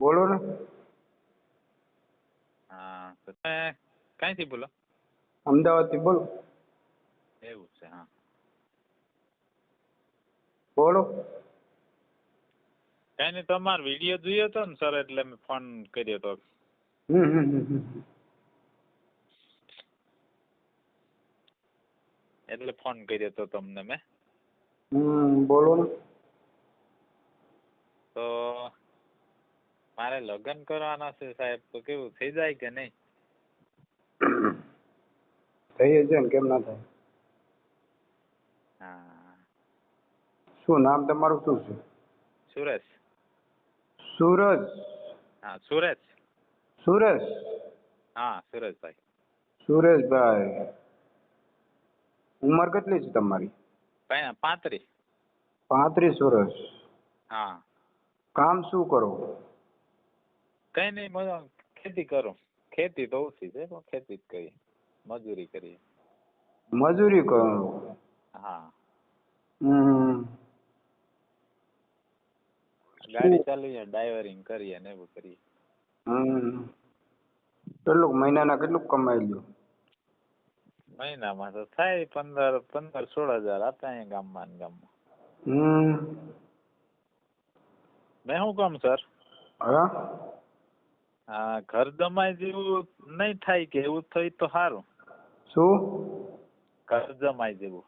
બોલો ને. હા તો તમે ક્યાંથી બોલો? અમદાવાદથી બોલો. એવું છે? હા બોલો. કઈ નહીં, તમારો વિડીયો જોયો હતો ને સર, એટલે મેં ફોન કર્યો હતો. એટલે ફોન કર્યો હતો તમને મેં. બોલો ને. તો મારે લગ્ન કરવાના છે સાહેબ, તો કેવું થઈ જાય કે નહીં? થઈ છે ને, કેમ ના થાય? હા. શું નામ તમારું શું છે? સુરેશ. સૂરજ. હા સુરેશ. સુરેશ. હા સુરેશભાઈ. સુરેશભાઈ. ઉંમર કેટલી છે તમારી? 35. 35 વર્ષ. હા. કામ શું કરો? કઈ નહીં, ખેતી કરું. ખેતી તો ઓછી છે પણ ખેતી જ કરીએ, મજૂરી કરીએ. મજૂરી કરો? હા. ગાડી ચાલીએ, ડ્રાઈવરિંગ કરીએ ને એવું કરીએ. કેટલું મહિનાના કેટલું કમાઈ લ્યો? મહિનામાં તો થાય 15-16 હજાર આપતા અહીંયા ગામમાં ને ગામમાં. મેં શું કહું સર? હા. હા, ઘર જમાઈ જેવું નહીં થાય કે? એવું થઈ તો સારું. શું? ઘર જમાઈ જેવું.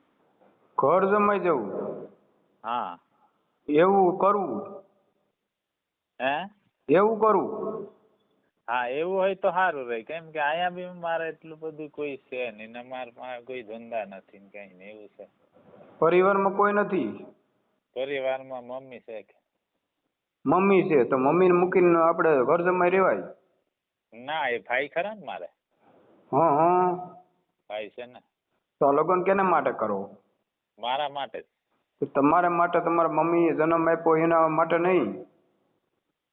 ઘર જમાઈ જવું? હા. એવું કરવું? હે? એવું કરવું? હા, એવું હોય તો સારું રહે. કેમ કે અહીંયા બી મારે એટલું બધું કોઈ છે નહીં ને, મારા કોઈ ધંધા નથી ને કઈ નહીં, એવું છે. પરિવારમાં કોઈ નથી? પરિવારમાં મમ્મી છે. મમ્મી છે તો મમ્મીને મૂકીને આપણે ઘર જમાઈ રહેવાય? ના, એ ભાઈ ખરા ને મારે. હા. ભાઈ છે ને. તો લગ્ન કેના માટે કરો? મારા માટે જ. તો તમારા માટે, તમારા મમ્મીએ જન્મ આપ્યો એના માટે નહીં?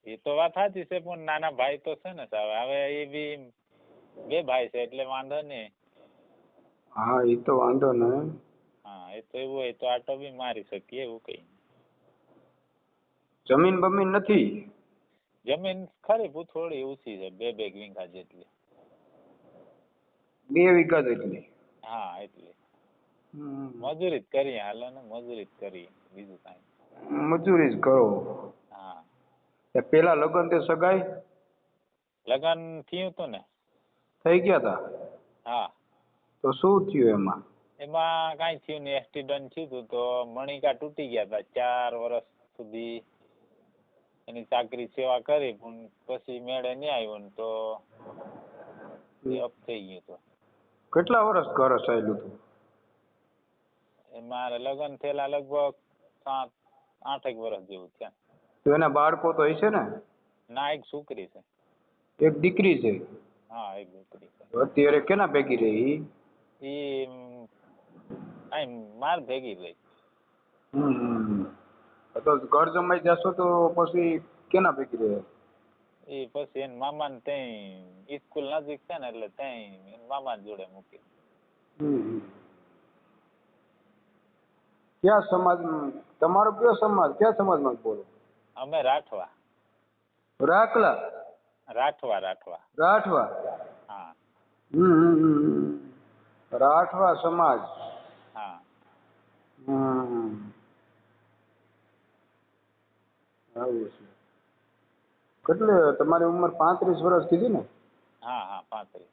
એ તો વાત સાચી છે, પણ નાના ભાઈ તો છે ને સાહેબ. હવે એ બી 2 ભાઈ છે એટલે વાંધો નહીં. હા, એ તો વાંધો નહીં. હા, એ તો એવું હોય તો આટો બી મારી શકીએ, એવું કઈ. જમીન બમીન નથી? જમીન ખરી, થોડી ઓછી છે, 2 વીઘા જેટલી. 2 વીઘા જેટલી? હા, એટલી. મજૂરી જ કરીએ, હાલો ને, મજૂરી જ કરીએ, બીજું કાંઈ. મજૂરી જ કરો? હા. પેલા લગ્ન તે સગાઈ? લગ્ન થયું હતું ને. થઈ ગયા તા? હા. તો શું થયું એમાં? એમાં કાંઈ થયું નહીં, એક્સિડન્ટ થયું હતું તો મણિકા તૂટી ગયા હતા. 4 વર્ષ સુધી એની ચાકરી સેવા કરી, પણ પછી મેળે નહીં આવ્યો ને તો એ અપ થઈ ગયું હતું. કેટલા વર્ષ ઘર ચાલ્યું હતું? એ મારે લગ્ન થયેલા લગભગ 7-8 વર્ષ જેવું થયા. તો એના બાળકો તો હશે ને? ના, એક છોકરી છે. એક દીકરી છે? હા, એક દીકરી છે. અત્યારે કેના ભેગી રહી? એ માર ભેગી રહી. તો ઘર જમાઈ જશો તો પછી કેના ભેગી રહે? એ પછી એના મામા ને ત્યાં સ્કૂલ નજીક છે ને, એટલે ત્યાં મામા જોડે મૂકી. ક્યાં સમાજ? તમારો કયો સમાજ? ક્યાં સમાજમાં બોલો? અમે રાઠવા. રાખલા? રાઠવા. રાઠવા? હા. રાઠવા સમાજ. હા. આવું છે. કેટલી તમારી ઉંમર? 35 વર્ષ કીધી ને? હા, 35.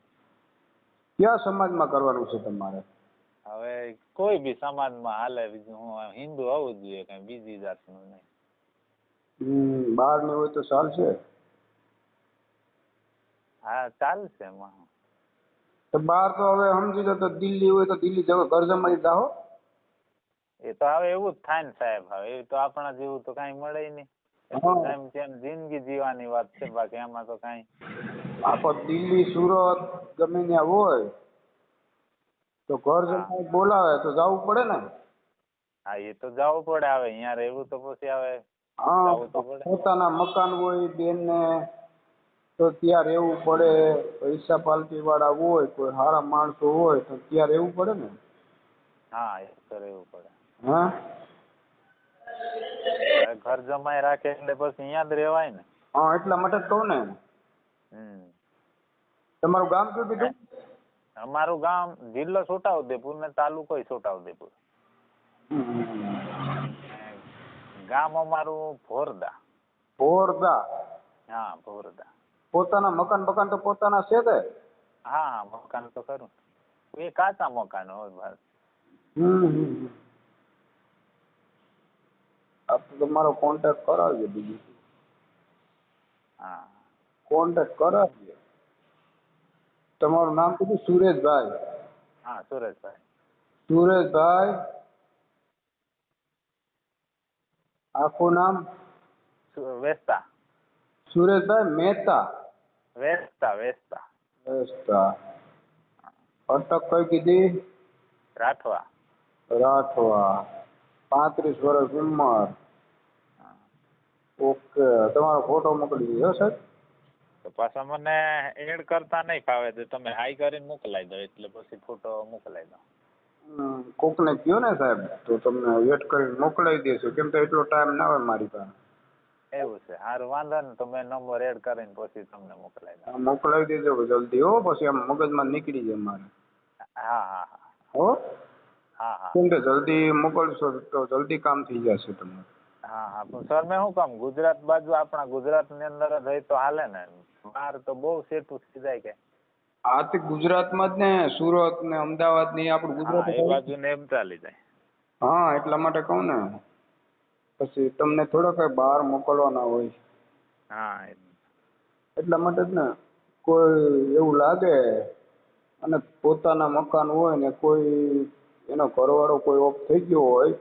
કયા સમાજમાં કરવાનું છે તમારે? હવે કોઈ બી સમાજમાં હાલે, બીજું હું હિન્દુ હોવું જોઈએ, કઈ બીજી જાતનું નહીં. બહાર ની હોય તો ચાલશે? હા, ચાલશે એમાં. તો બહાર તો હવે સમજી લો તો દિલ્હી હોય તો દિલ્હી જવો, ઘર જમાઈ જાઓ? એ તો હવે એવું જ થાય ને સાહેબ. હવે એ તો આપણા જેવું તો કઈ મળે નહીં. જેમ જિંદગી જીવવાની વાત છે, બાકી એમાં તો કઈ. આખો દિલ્હી, સુરત ગમે ત્યાં હોય તો ઘર હા. જમાઈ બોલાવે તો જવું પડે ને? હા, એ તો જવું પડે. હવે અહીંયા રહેવું તો પછી હવે હા, જવું તો પડે. પોતાના મકાન હોય બેન ને તો ત્યાં રહેવું પડે. પૈસા પાલટી વાળા હોય, કોઈ સારા માણસો હોય તો ત્યાં રહેવું પડે ને? હા, એ તો રહેવું પડે. હા. હવે ઘર જમાઈ રાખે એટલે પછી અહીંયા જ રહેવાય ને? હા એટલા માટે જ કહું ને. તમારું ગામ કયું કીધું? અમારું ગામ જિલ્લો છોટાઉદેપુર ને તાલુકો છોટાઉદેપુર. ગામ અમારું ભોરદા. ભોરદા? હા ભોરદા. પોતાના મકાન તો પોતાના છે કે? હા મકાન તો ખરું. એ કાચા મકાન હોય બસ. આપ તો તમારો કોન્ટેક્ટ કરાવજો બીજું. હા કોન્ટેક્ટ કરાવજો. તમારું નામ કીધું સુરેશભાઈ? હા સુરેશભાઈ. સુરેશભાઈ આખું નામ? વેસ્તા. સુરેશભાઈ મહેતા? વેસ્તા વેસ્તા. વેસ્તા. અટક કઈ કીધી? રાઠવા. રાઠવા. 35 વર્ષ ઉંમર. ઓકે. તમારો ફોટો મોકલી દીધો સાહેબ. તો પાછા મને એડ કરતા નહીં ફાવે તો તમે હાઈ કરીને મોકલાઈ દો એટલે પછી ફોટો મોકલાઈ દો. કોકને કહો ને સાહેબ તો તમને એડ કરીને મોકલાવી દેશું. કેમ તો એટલો ટાઈમ ના હોય મારી પાસે. એવું છે? સારું વાંધો ને તો મેં નંબર એડ કરીને પછી તમને મોકલાઈ દો. મોકલાવી દેજો જલ્દી હો, પછી આમ મગજમાં નીકળી જાય મારે. હા હા હા. હો? હા હા. કેમ કે જલ્દી મોકલશો તો જલ્દી કામ થઈ જશે તમારું. હા હા પણ સર મેં શું કામ ગુજરાત બાજુ આપણા ગુજરાતની અંદર જ હોય તો હાલે ને? બહાર તો બહુ સેટું થઈ જાય કે. આ તે ગુજરાતમાં જ ને, સુરત ને અમદાવાદ ને આપણું ગુજરાત. હા એ બાજુ ને એમ ચાલી જાય. હા એટલા માટે કહું ને. પછી તમને થોડા કઈ બહાર મોકલવાના હોય. હા એટલા માટે જ ને. કોઈ એવું લાગે અને પોતાના મકાન હોય ને કોઈ એનો ઘરવાળો કોઈ ઓફ થઈ ગયો હોય.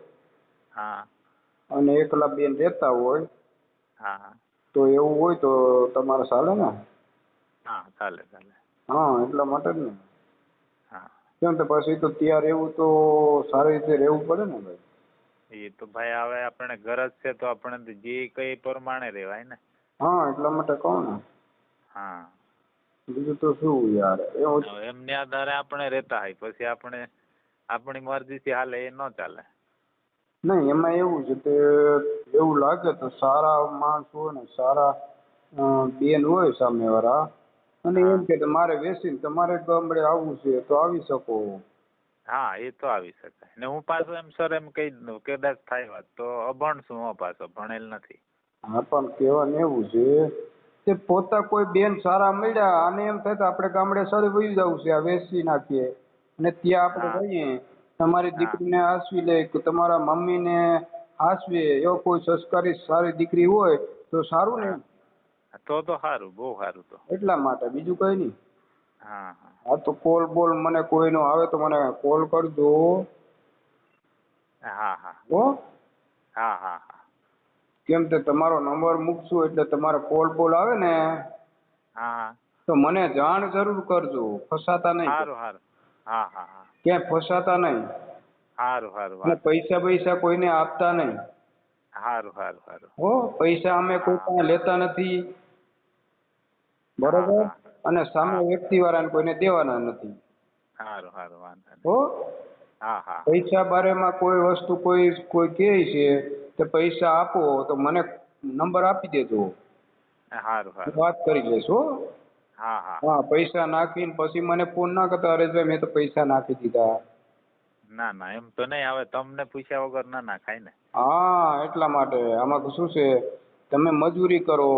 હા. અને એકલા બેન રહેતા હોય. હા હા. તો એવું હોય તો તમારે ચાલે ને? હા ચાલે ચાલે. હા એટલા માટે જ ને. હા. કેમ તો પછી તો ત્યાં રહેવું તો સારી રીતે રહેવું પડે ને ભાઈ. એ તો ભાઈ હવે આપણે ગરજ છે તો આપણે જે કઈ પ્રમાણે રહેવાય ને. હા એટલા માટે કહું ને. હા. બીજું તો શું યાર. હવે એમની આધારે આપણે રહેતા હોય પછી આપણે આપણી મરજીથી હાલે એ ન ચાલે. નહીં એમાં એવું છે કે એવું લાગે તો સારા માણસ હોય ને સારા બેન હોય સામેવાળા અને હા એમ કે મારે વેચીને તમારે ગામડે આવવું છે તો આવી શકો. હા એ તો આવી શકાય ને હું પાછો એમ સર એમ કહી દઉં કદાચ થાય વાત તો અભણ છું હું પાછો ભણેલ નથી. હા પણ કહેવાનું એવું છે કે પોતા કોઈ બેન સારા મળ્યા અને એમ થાય તો આપણે ગામડે સર વહી જવું છે આ વેચી નાખીએ અને ત્યાં આપણે હા રહીએ. તમારી હા દીકરીને આસવી લે કે તમારા મમ્મીને આસવે એવો કોઈ સંસ્કારી સારી દીકરી હોય તો સારું ને. હા તો સારું બહુ સારું તો. એટલા માટે બીજું કઈ નહીં. હા હા. હા તો કોલ બોલ મને કોઈનો આવે તો મને કોલ કરજો. હા હા. હો. હા હા હા. કેમ કે તમારો નંબર મૂકશું એટલે તમારે કોલ બોલ આવે ને હા. તો મને જાણ જરૂર કરજો. ફસાતા નહીં. સારું સારું. હા હા હા. ક્યાંય ફસાતા નહીં. સારું સારું અને વાંધો નહીં. પૈસા કોઈને આપતા નહીં. સારું સારું સારું. હો પૈસા અમે કોઈ હા પાસે લેતા નથી. હા બરોબર હા અને સામે હા વ્યક્તિવાળાને કોઈને દેવાના નથી. સારું સારું વાંધો નહીં. હો હા હા હા. પૈસા બારેમાં કોઈ વસ્તુ કોઈ કહે છે કે પૈસા આપો તો મને નંબર આપી દેજો. સારું સારું. વાત કરી લઈશ હો. હા હા. હા પૈસા નાખીને પછી મને ફોન ના કરતા હરેશભાઈ મેં તો પૈસા નાખી દીધા. ના ના એમ તો નહીં હવે તમને પૂછ્યા વગર ના નાખાય ને. હા એટલા માટે આમાં તો શું છે તમે મજૂરી કરો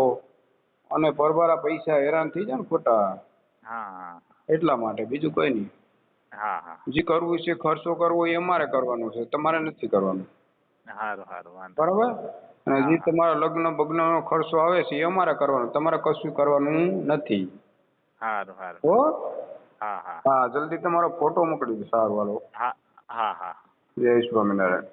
અને પરબારા પૈસા હેરાન થઈ જાય ને ખોટા. હા હા. એટલા માટે બીજું કઈ નહીં. હા હા. જે કરવું છે ખર્ચો કરવો એ અમારે કરવાનો છે તમારે નથી કરવાનો. સારું સારું વાંધો નહીં. બરાબર અને હા જે હા. તમારા લગ્ન બગ્નનો ખર્ચો આવે છે એ અમારે કરવાનો તમારે કશું કરવાનું નથી. સારું સારું. હો હા હા. હા જલ્દી તમારો ફોટો મોકલી દો. સારું હાલો. હા હા હા. જય સ્વામિનારાયણ.